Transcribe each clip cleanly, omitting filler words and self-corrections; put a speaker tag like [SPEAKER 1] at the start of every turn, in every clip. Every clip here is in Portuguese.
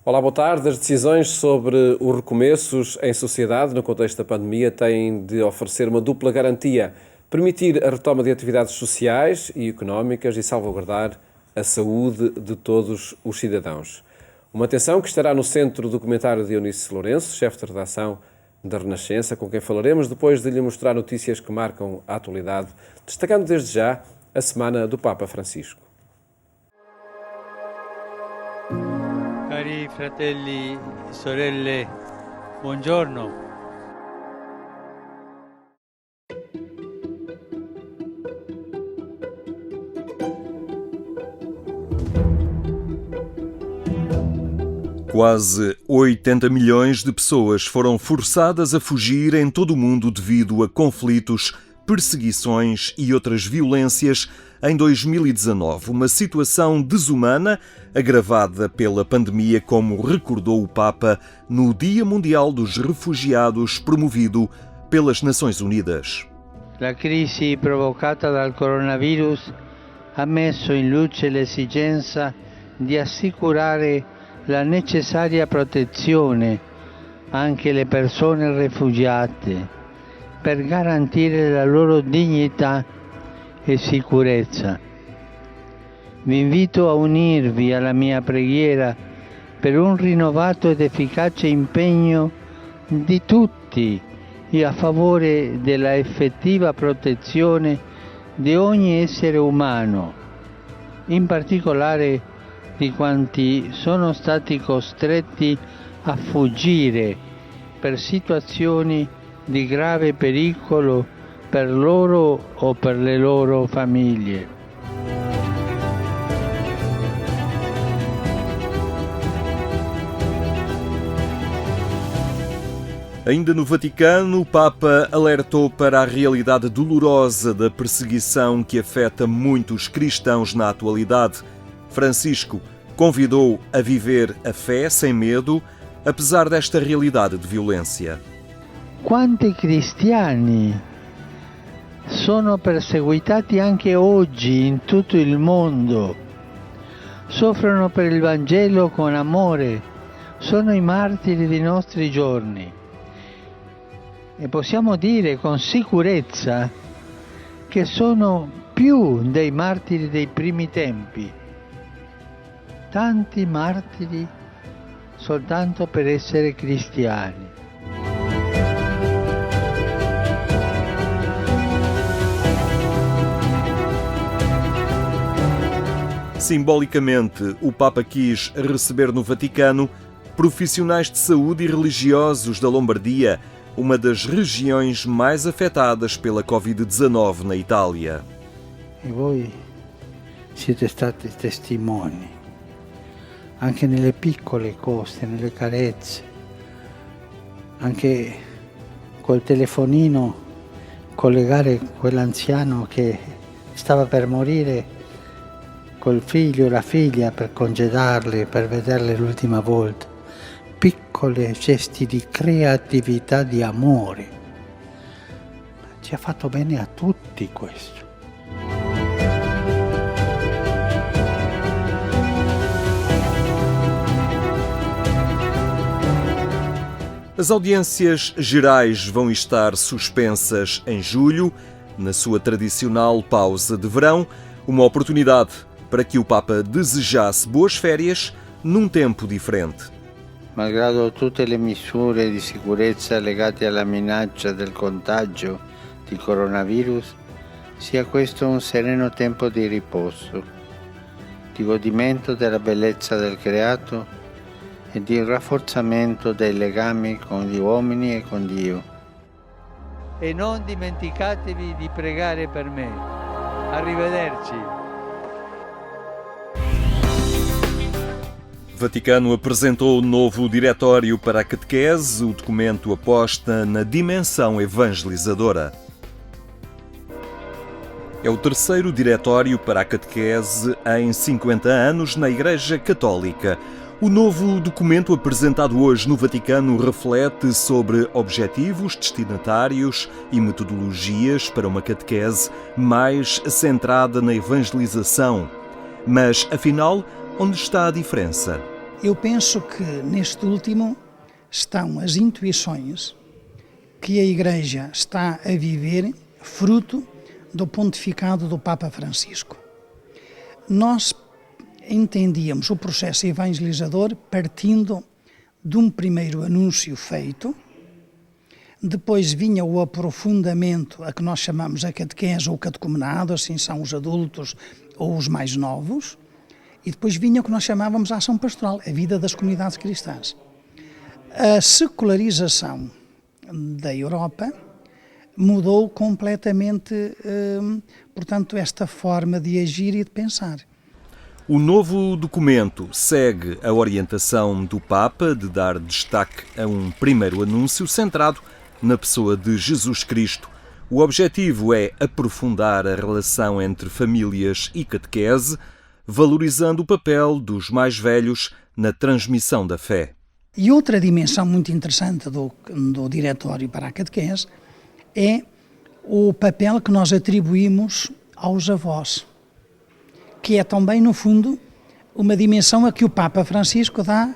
[SPEAKER 1] Olá, boa tarde. As decisões sobre os recomeços em sociedade no contexto da pandemia têm de oferecer uma dupla garantia: permitir a retoma de atividades sociais e económicas e salvaguardar a saúde de todos os cidadãos. Uma atenção que estará no centro do documentário de Eunice Lourenço, chefe de redação da Renascença, com quem falaremos depois de lhe mostrar notícias que marcam a atualidade, destacando desde já a Semana do Papa Francisco.
[SPEAKER 2] Cari fratelli e sorelle, buongiorno.
[SPEAKER 3] Quase 80 milhões de pessoas foram forçadas a fugir em todo o mundo devido a conflitos, perseguições e outras violências em 2019. Uma situação desumana, agravada pela pandemia, como recordou o Papa no Dia Mundial dos Refugiados, promovido pelas Nações Unidas.
[SPEAKER 2] La crisi provocata dal coronavirus ha messo in luce l'esigenza di assicurare la necessaria protezione anche alle persone rifugiate per garantire la loro dignità e sicurezza. Vi invito a unirvi alla mia preghiera per un rinnovato ed efficace impegno di tutti e a favore della effettiva protezione di ogni essere umano, in particolare di quanti sono stati costretti a fuggire per situazioni di grave pericolo per loro o per le loro famiglie.
[SPEAKER 3] Ainda no Vaticano, o Papa alertou para a realidade dolorosa da perseguição que afeta muitos cristãos na atualidade. Francisco convidou a viver a fé sem medo, apesar desta realidade de violência.
[SPEAKER 2] Quanti cristiani sono perseguitati anche oggi in tutto il mondo, soffrono per il Vangelo con amore, sono i martiri dei nostri giorni. E possiamo dire con sicurezza che sono più dei martiri dei primi tempi. Tanti martiri soltanto per essere cristiani.
[SPEAKER 3] Simbolicamente, o Papa quis receber no Vaticano profissionais de saúde e religiosos da Lombardia, uma das regiões mais afetadas pela Covid-19 na Itália.
[SPEAKER 2] E voi siete stati testimoni, anche nelle piccole cose, nelle carezze, anche col telefonino collegare quell'anziano che stava per morire col figlio e la figlia per congedarli, per vederli l'ultima volta. Piccoli gesti di creatività, di amore. Ci ha fatto bene a tutti questo.
[SPEAKER 3] As audiências gerais vão estar suspensas em julho, na sua tradicional pausa de verão, uma oportunidade para que o Papa desejasse boas férias num tempo diferente.
[SPEAKER 2] Malgrado tutte le misure di sicurezza legate alla minaccia del contagio di coronavirus, sia questo un sereno tempo di riposo, di godimento della bellezza del creato e di rafforzamento dei legami con gli uomini e con Dio. E non dimenticatevi di pregare per me. Arrivederci.
[SPEAKER 3] O Vaticano apresentou o novo Diretório para a Catequese. O documento aposta na dimensão evangelizadora. É o terceiro Diretório para a Catequese em 50 anos na Igreja Católica. O novo documento apresentado hoje no Vaticano reflete sobre objetivos, destinatários e metodologias para uma catequese mais centrada na evangelização. Mas, afinal, onde está a diferença?
[SPEAKER 4] Eu penso que neste último estão as intuições que a Igreja está a viver fruto do pontificado do Papa Francisco. Nós entendíamos o processo evangelizador partindo de um primeiro anúncio feito, depois vinha o aprofundamento, a que nós chamamos a catequese ou o catecumenado, assim são os adultos ou os mais novos, e depois vinha o que nós chamávamos a ação pastoral, a vida das comunidades cristãs. A secularização da Europa mudou completamente, portanto, esta forma de agir e de pensar.
[SPEAKER 3] O novo documento segue a orientação do Papa de dar destaque a um primeiro anúncio centrado na pessoa de Jesus Cristo. O objetivo é aprofundar a relação entre famílias e catequese, valorizando o papel dos mais velhos na transmissão da fé.
[SPEAKER 4] E outra dimensão muito interessante do Diretório para a Catequese é o papel que nós atribuímos aos avós, que é também, no fundo, uma dimensão a que o Papa Francisco dá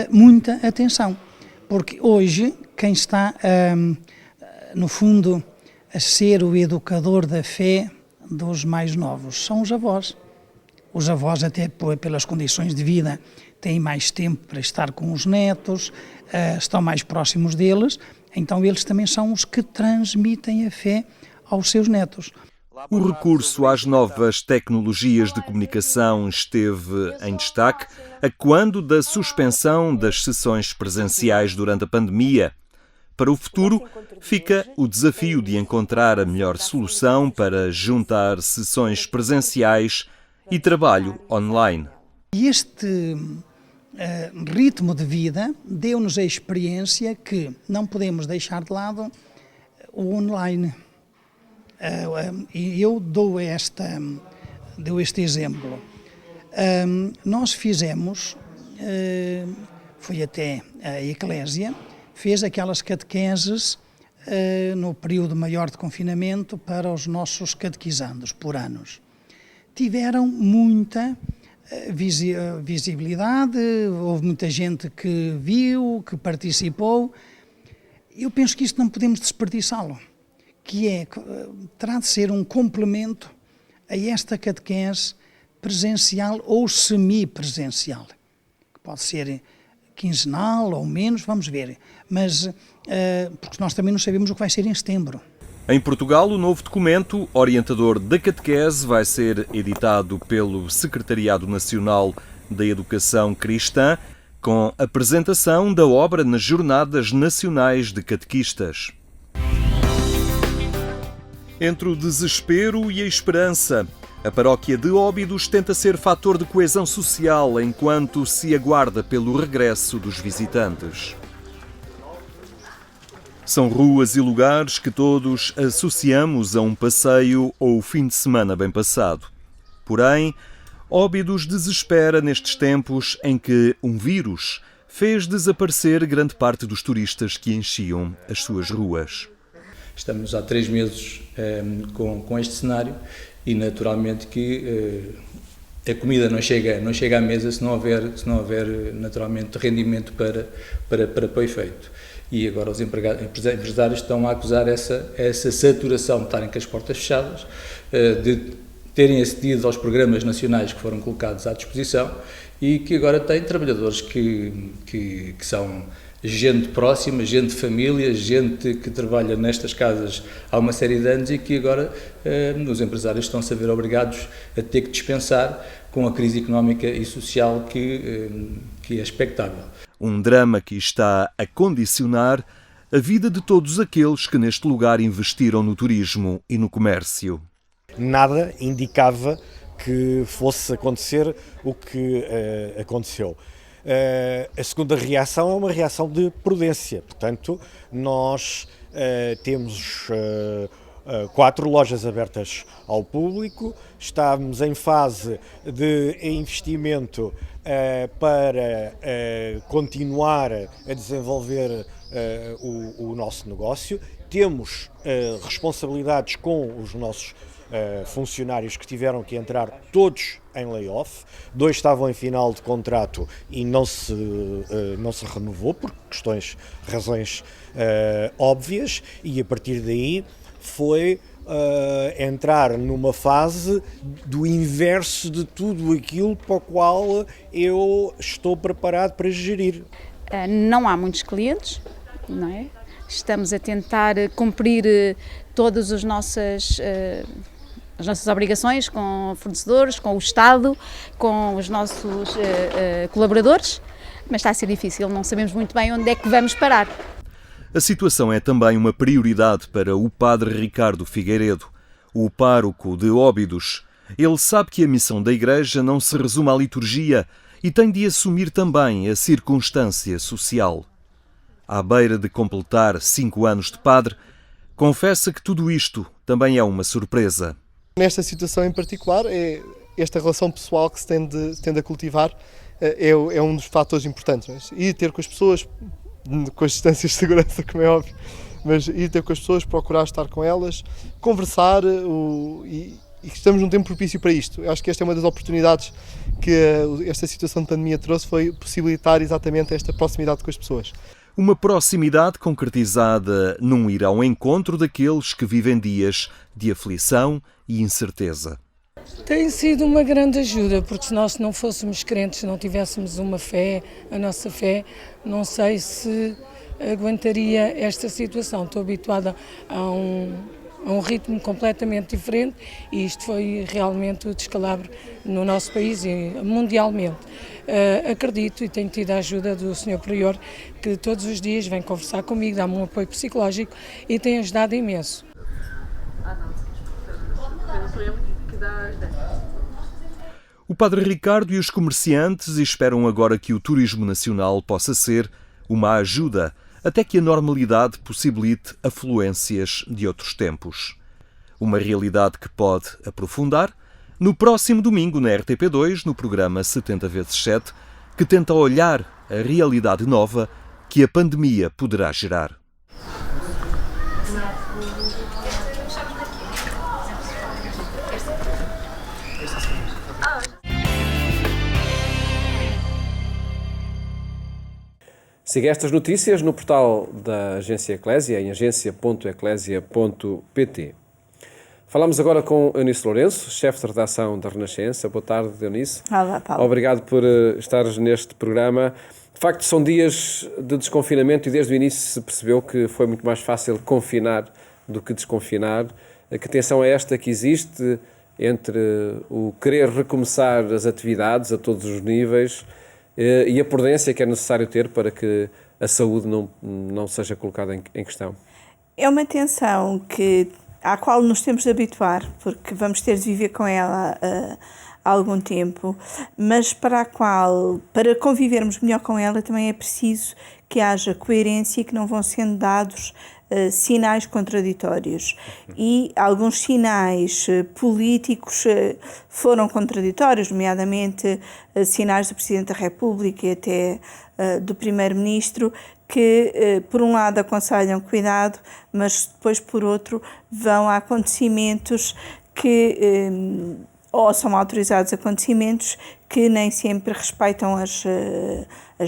[SPEAKER 4] muita atenção. Porque hoje, quem está, no fundo, a ser o educador da fé dos mais novos são os avós. Os avós, até pelas condições de vida, têm mais tempo para estar com os netos, estão mais próximos deles, então eles também são os que transmitem a fé aos seus netos.
[SPEAKER 3] O recurso às novas tecnologias de comunicação esteve em destaque a quando da suspensão das sessões presenciais durante a pandemia. Para o futuro, fica o desafio de encontrar a melhor solução para juntar sessões presenciais e trabalho online.
[SPEAKER 4] Este ritmo de vida deu-nos a experiência que não podemos deixar de lado o online. E eu dou este exemplo. Nós fizemos, foi até a Eclésia, fez aquelas catequeses no período maior de confinamento para os nossos catequizandos por anos. Tiveram muita visibilidade, houve muita gente que viu, que participou. Eu penso que isto não podemos desperdiçá-lo, que terá de ser um complemento a esta catequese presencial ou semi-presencial, que pode ser quinzenal ou menos, vamos ver, mas porque nós também não sabemos o que vai ser em setembro.
[SPEAKER 3] Em Portugal, o novo documento orientador da catequese vai ser editado pelo Secretariado Nacional da Educação Cristã, com apresentação da obra nas Jornadas Nacionais de Catequistas. Entre o desespero e a esperança, a paróquia de Óbidos tenta ser fator de coesão social enquanto se aguarda pelo regresso dos visitantes. São ruas e lugares que todos associamos a um passeio ou fim de semana bem passado. Porém, Óbidos desespera nestes tempos em que um vírus fez desaparecer grande parte dos turistas que enchiam as suas ruas.
[SPEAKER 5] Estamos há 3 meses com este cenário e naturalmente que a comida não chega à mesa se não houver naturalmente rendimento para o efeito. E agora os empresários estão a acusar essa saturação de estarem com as portas fechadas, de terem acedido aos programas nacionais que foram colocados à disposição e que agora têm trabalhadores que são gente próxima, gente de família, gente que trabalha nestas casas há uma série de anos e que agora os empresários estão-se a ver obrigados a ter que dispensar com a crise económica e social que é expectável.
[SPEAKER 3] Um drama que está a condicionar a vida de todos aqueles que neste lugar investiram no turismo e no comércio.
[SPEAKER 6] Nada indicava que fosse acontecer o que aconteceu. A segunda reação é uma reação de prudência. Portanto, nós temos 4 lojas abertas ao público, estamos em fase de investimento para continuar a desenvolver o nosso negócio. Temos responsabilidades com os nossos funcionários que tiveram que entrar todos em layoff, 2 estavam em final de contrato e não se renovou por razões óbvias, e a partir daí foi entrar numa fase do inverso de tudo aquilo para o qual eu estou preparado para gerir.
[SPEAKER 7] Não há muitos clientes, não é? Estamos a tentar cumprir todas as nossas obrigações com fornecedores, com o Estado, com os nossos colaboradores, mas está a ser difícil, não sabemos muito bem onde é que vamos parar.
[SPEAKER 3] A situação é também uma prioridade para o padre Ricardo Figueiredo, o pároco de Óbidos. Ele sabe que a missão da Igreja não se resume à liturgia e tem de assumir também a circunstância social. À beira de completar 5 anos de padre, confessa que tudo isto também é uma surpresa.
[SPEAKER 8] Nesta situação em particular, esta relação pessoal que se tende a cultivar é um dos fatores importantes. Ir ter com as pessoas, com as distâncias de segurança, como é óbvio, mas ir ter com as pessoas, procurar estar com elas, conversar e estamos num tempo propício para isto. Eu acho que esta é uma das oportunidades que esta situação de pandemia trouxe, foi possibilitar exatamente esta proximidade com as pessoas.
[SPEAKER 3] Uma proximidade concretizada num ir ao encontro daqueles que vivem dias de aflição e incerteza.
[SPEAKER 9] Tem sido uma grande ajuda, porque se nós não fôssemos crentes, se não tivéssemos uma fé, a nossa fé, não sei se aguentaria esta situação. Estou habituada a um ritmo completamente diferente e isto foi realmente o descalabro no nosso país e mundialmente. Acredito e tenho tido a ajuda do Sr. Prior, que todos os dias vem conversar comigo, dá-me um apoio psicológico e tem ajudado imenso.
[SPEAKER 3] O padre Ricardo e os comerciantes esperam agora que o turismo nacional possa ser uma ajuda até que a normalidade possibilite afluências de outros tempos. Uma realidade que pode aprofundar no próximo domingo na RTP2, no programa 70x7, que tenta olhar a realidade nova que a pandemia poderá gerar.
[SPEAKER 1] Siga estas notícias no portal da Agência Eclésia, em agência.eclésia.pt. Falamos agora com Eunice Lourenço, chefe de redação da Renascença. Boa tarde, Eunice.
[SPEAKER 10] Olá, Paulo.
[SPEAKER 1] Obrigado por estares neste programa. De facto, são dias de desconfinamento e desde o início se percebeu que foi muito mais fácil confinar do que desconfinar. Que tensão é esta que existe entre o querer recomeçar as atividades a todos os níveis e a prudência que é necessário ter para que a saúde não seja colocada em questão?
[SPEAKER 10] É uma tensão à qual nos temos de habituar, porque vamos ter de viver com ela há algum tempo, mas para convivermos melhor com ela também é preciso que haja coerência e que não vão sendo dados sinais contraditórios. E alguns sinais políticos foram contraditórios, nomeadamente sinais do Presidente da República e até do Primeiro-Ministro, que por um lado aconselham cuidado, mas depois por outro vão a acontecimentos ou são autorizados acontecimentos que nem sempre respeitam as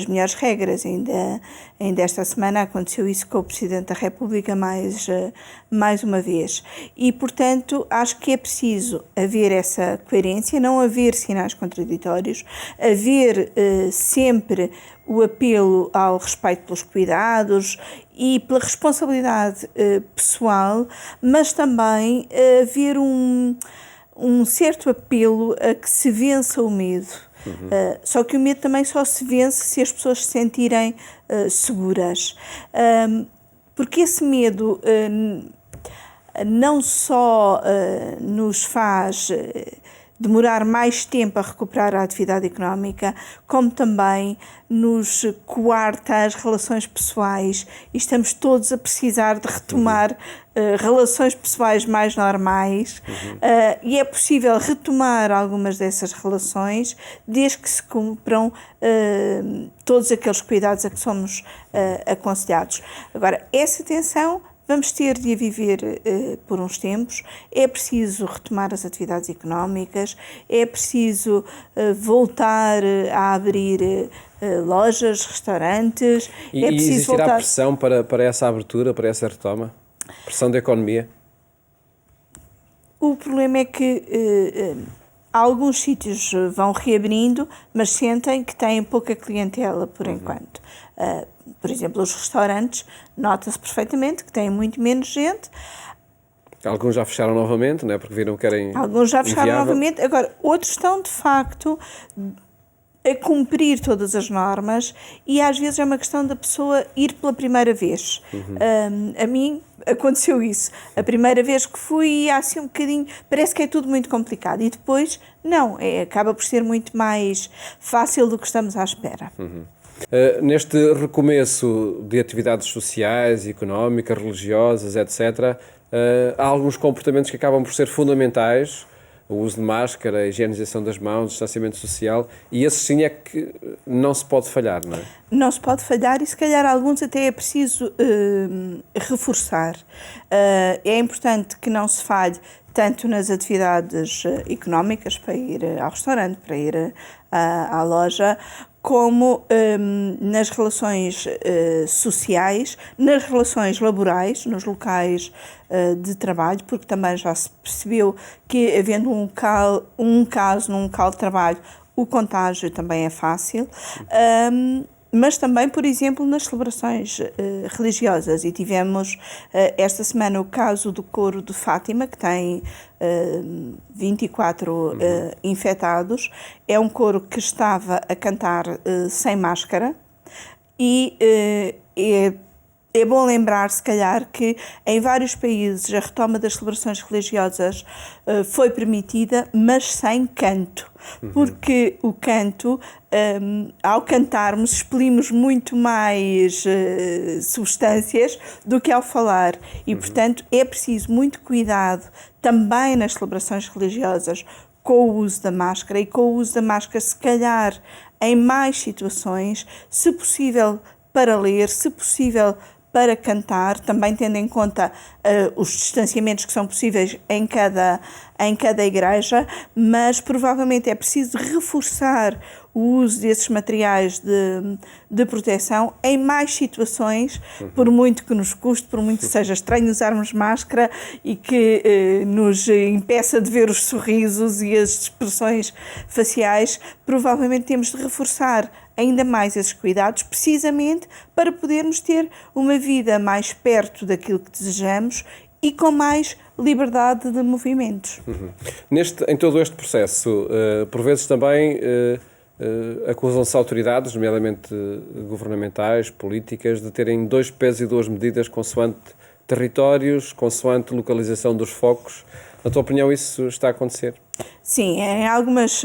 [SPEAKER 10] melhores regras. Ainda esta semana aconteceu isso com o Presidente da República mais uma vez. E, portanto, acho que é preciso haver essa coerência, não haver sinais contraditórios, haver sempre o apelo ao respeito pelos cuidados e pela responsabilidade pessoal, mas também haver um certo apelo a que se vença o medo. Só que o medo também só se vence se as pessoas se sentirem seguras. Porque esse medo não só nos faz demorar mais tempo a recuperar a atividade económica, como também nos coarta as relações pessoais e estamos todos a precisar de retomar relações pessoais mais normais e é possível retomar algumas dessas relações desde que se cumpram todos aqueles cuidados a que somos aconselhados. Agora, essa tensão vamos ter de a viver por uns tempos, é preciso retomar as atividades económicas, é preciso voltar a abrir lojas, restaurantes,
[SPEAKER 1] E
[SPEAKER 10] é preciso
[SPEAKER 1] existirá
[SPEAKER 10] voltar...
[SPEAKER 1] pressão para essa abertura, para essa retoma? Pressão da economia?
[SPEAKER 10] O problema é que alguns sítios vão reabrindo, mas sentem que têm pouca clientela por enquanto. Por exemplo, os restaurantes, nota-se perfeitamente que têm muito menos gente.
[SPEAKER 1] Alguns já fecharam novamente, não é? Porque viram que era inviável.
[SPEAKER 10] Alguns já fecharam novamente. Agora, outros estão, de facto, a cumprir todas as normas e às vezes é uma questão da pessoa ir pela primeira vez. A mim aconteceu isso. A primeira vez que fui, há assim um bocadinho, parece que é tudo muito complicado e depois, não, acaba por ser muito mais fácil do que estamos à espera.
[SPEAKER 1] Neste recomeço de atividades sociais, económicas, religiosas, etc., há alguns comportamentos que acabam por ser fundamentais: o uso de máscara, a higienização das mãos, o distanciamento social, e esse sim é que não se pode falhar, não é?
[SPEAKER 10] Não se pode falhar e se calhar alguns até é preciso reforçar. É importante que não se falhe tanto nas atividades económicas, para ir ao restaurante, para ir à loja, como nas relações sociais, nas relações laborais, nos locais de trabalho, porque também já se percebeu que, havendo um caso num local de trabalho, o contágio também é fácil. Mas também, por exemplo, nas celebrações religiosas. E tivemos esta semana o caso do coro de Fátima, que tem 24 infectados. É um coro que estava a cantar sem máscara e é bom lembrar, se calhar, que em vários países a retoma das celebrações religiosas foi permitida, mas sem canto. Porque o canto, ao cantarmos, expelimos muito mais substâncias do que ao falar. E, portanto, é preciso muito cuidado também nas celebrações religiosas com o uso da máscara e com o uso da máscara, se calhar, em mais situações, se possível para ler, se possível para cantar, também tendo em conta os distanciamentos que são possíveis em cada igreja, mas provavelmente é preciso reforçar o uso desses materiais de proteção em mais situações, por muito que nos custe, por muito que seja estranho usarmos máscara e que nos impeça de ver os sorrisos e as expressões faciais, provavelmente temos de reforçar ainda mais esses cuidados, precisamente para podermos ter uma vida mais perto daquilo que desejamos e com mais liberdade de movimentos.
[SPEAKER 1] Em todo este processo, por vezes também acusam-se autoridades, nomeadamente governamentais, políticas, de terem 2 pesos e 2 medidas consoante territórios, consoante localização dos focos. Na tua opinião, isso está a acontecer?
[SPEAKER 10] Sim, em algumas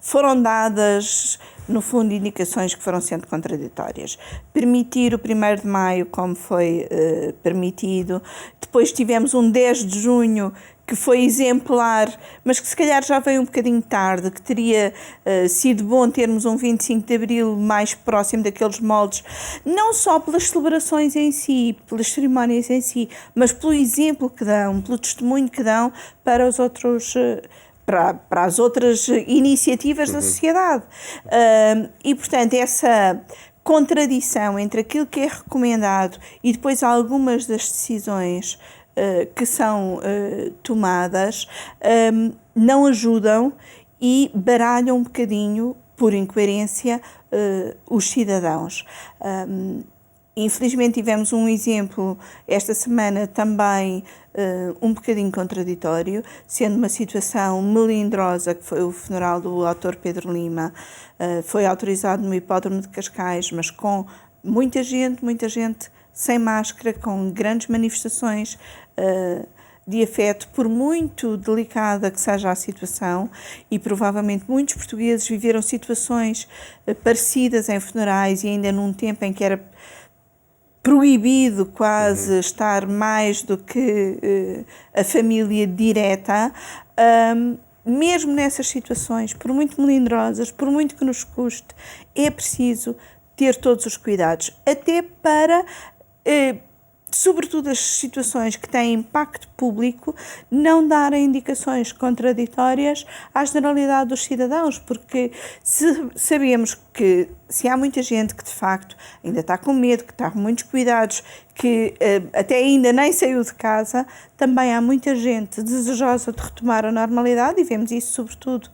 [SPEAKER 10] foram dadas, no fundo, indicações que foram sendo contraditórias. Permitir o 1º de maio, como foi permitido. Depois tivemos um 10 de junho, que foi exemplar, mas que se calhar já veio um bocadinho tarde, que teria sido bom termos um 25 de Abril mais próximo daqueles moldes, não só pelas celebrações em si, pelas cerimónias em si, mas pelo exemplo que dão, pelo testemunho que dão para os outros... Para as outras iniciativas da sociedade. E, portanto, essa contradição entre aquilo que é recomendado e depois algumas das decisões que são tomadas não ajudam e baralham um bocadinho, por incoerência, os cidadãos. Infelizmente tivemos um exemplo esta semana também um bocadinho contraditório, sendo uma situação melindrosa, que foi o funeral do autor Pedro Lima. Foi autorizado no hipódromo de Cascais, mas com muita gente sem máscara, com grandes manifestações de afeto, por muito delicada que seja a situação, e provavelmente muitos portugueses viveram situações parecidas em funerais e ainda num tempo em que era proibido quase estar mais do que a família direta. Mesmo nessas situações, por muito melindrosas, por muito que nos custe, é preciso ter todos os cuidados, até para sobretudo as situações que têm impacto público, não darem indicações contraditórias à generalidade dos cidadãos, porque sabemos que se há muita gente que de facto ainda está com medo, que está com muitos cuidados, que até ainda nem saiu de casa, também há muita gente desejosa de retomar a normalidade, e vemos isso sobretudo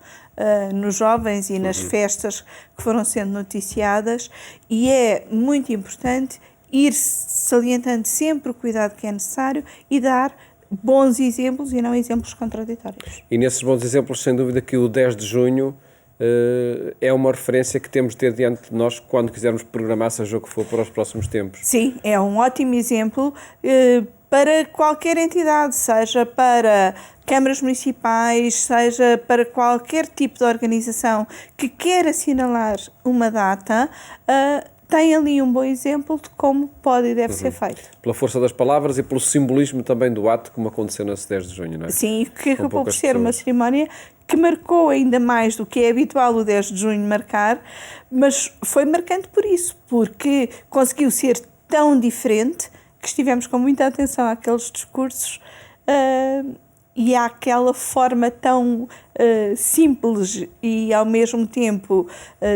[SPEAKER 10] nos jovens e nas festas que foram sendo noticiadas, e é muito importante ir salientando sempre o cuidado que é necessário e dar bons exemplos e não exemplos contraditórios.
[SPEAKER 1] E nesses bons exemplos, sem dúvida que o 10 de junho é uma referência que temos de ter diante de nós quando quisermos programar, seja o que for, para os próximos tempos.
[SPEAKER 10] Sim, é um ótimo exemplo para qualquer entidade, seja para câmaras municipais, seja para qualquer tipo de organização que quer assinalar uma data, tem ali um bom exemplo de como pode e deve ser feito.
[SPEAKER 1] Pela força das palavras e pelo simbolismo também do ato, como aconteceu nesse 10 de junho, não é?
[SPEAKER 10] Sim, que acabou por ser uma cerimónia que marcou ainda mais do que é habitual o 10 de junho marcar, mas foi marcante por isso, porque conseguiu ser tão diferente que estivemos com muita atenção àqueles discursos e àquela forma tão simples e ao mesmo tempo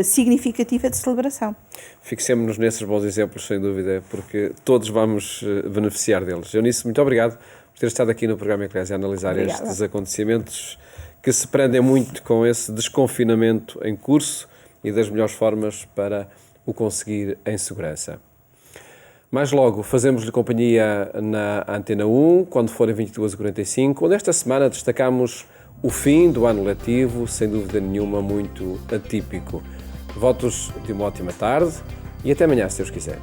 [SPEAKER 10] significativa de celebração.
[SPEAKER 1] Fixemos-nos nesses bons exemplos, sem dúvida, porque todos vamos beneficiar deles. Eunice, muito obrigado por ter estado aqui no programa Eclésia a analisar estes acontecimentos que se prendem muito com esse desconfinamento em curso e das melhores formas para o conseguir em segurança. Mais logo, fazemos-lhe companhia na Antena 1, quando forem 22h45, onde esta semana destacamos o fim do ano letivo, sem dúvida nenhuma, muito atípico. Votos de uma ótima tarde e até amanhã, se Deus quiser.